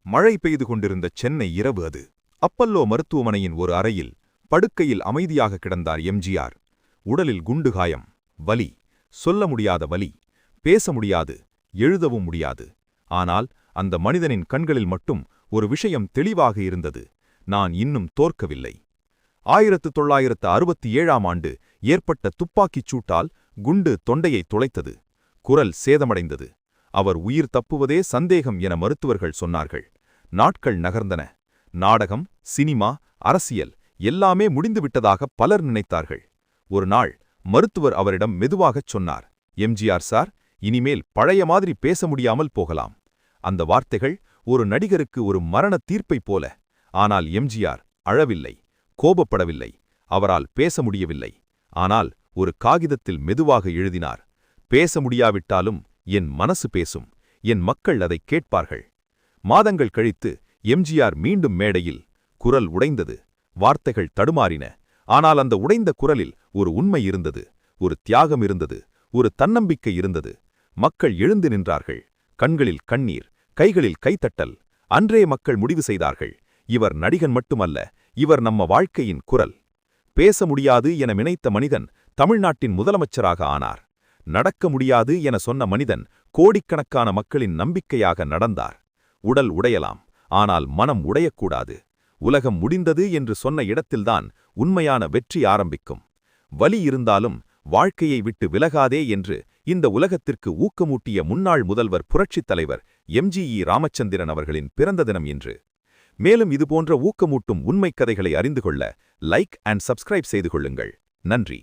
மழை பெய்து கொண்டிருந்த சென்னை இரவு அது. அப்பல்லோ மருத்துவமனையின் ஒரு அறையில் படுக்கையில் அமைதியாக கிடந்தார் எம்ஜிஆர். உடலில் குண்டு காயம், வலி, சொல்ல முடியாத வலி, பேச முடியாது, எழுதவும் முடியாது. ஆனால் அந்த மனிதனின் கண்களில் மட்டும் ஒரு விஷயம் தெளிவாக இருந்தது. நான் இன்னும் தோற்கவில்லை. 1967ஆம் ஆண்டு ஏற்பட்ட துப்பாக்கிச் சூட்டால் குண்டு தொண்டையை துளைத்தது. குரல் சேதமடைந்தது. அவர் உயிர் தப்புவதே சந்தேகம் என மருத்துவர்கள் சொன்னார்கள். நாட்கள் நகர்ந்தன. நாடகம், சினிமா, அரசியல் எல்லாமே முடிந்துவிட்டதாக பலர் நினைத்தார்கள். ஒரு நாள் மருத்துவர் அவரிடம் மெதுவாகச் சொன்னார், எம்ஜிஆர் சார், இனிமேல் பழைய மாதிரி பேச முடியாமல் போகலாம். அந்த வார்த்தைகள் ஒரு நடிகருக்கு ஒரு மரண தீர்ப்பைப் போல. ஆனால் எம்ஜிஆர் அழவில்லை, கோபப்படவில்லை, அவரால் பேச முடியவில்லை. ஆனால் ஒரு காகிதத்தில் மெதுவாக எழுதினார், பேச முடியாவிட்டாலும் என் மனசு பேசும், என் மக்கள் அதை கேட்பார்கள். மாதங்கள் கழித்து எம்ஜிஆர் மீண்டும் மேடையில். குரல் உடைந்தது, வார்த்தைகள் தடுமாறின. ஆனால் அந்த உடைந்த குரலில் ஒரு உண்மை இருந்தது, ஒரு தியாகம் இருந்தது, ஒரு தன்னம்பிக்கை இருந்தது. மக்கள் எழுந்து நின்றார்கள். கண்களில் கண்ணீர், கைகளில் கைத்தட்டல். அன்றே மக்கள் முடிவு செய்தார்கள், இவர் நடிகன் மட்டுமல்ல, இவர் நம்ம வாழ்க்கையின் குரல். பேச முடியாது என நினைத்த மனிதன் தமிழ்நாட்டின் முதலமைச்சராக ஆனார். நடக்க முடியாது என சொன்ன மனிதன் கோடிக்கணக்கான மக்களின் நம்பிக்கையாக நடந்தார். உடல் உடையலாம், ஆனால் மனம் உடையக்கூடாது. உலகம் முடிந்தது என்று சொன்ன இடத்தில்தான் உண்மையான வெற்றி ஆரம்பிக்கும். வலி இருந்தாலும் வாழ்க்கையை விட்டு விலகாதே என்று இந்த உலகத்திற்கு ஊக்கமூட்டிய முன்னாள் முதல்வர் புரட்சித் தலைவர் எம்.ஜி.ஈ. ராமச்சந்திரன் அவர்களின் பிறந்த தினம் இன்று. மேலும் இதுபோன்ற ஊக்கமூட்டும் உண்மைக் கதைகளை அறிந்து கொள்ள லைக் அண்ட் சப்ஸ்கிரைப் செய்து கொள்ளுங்கள். நன்றி.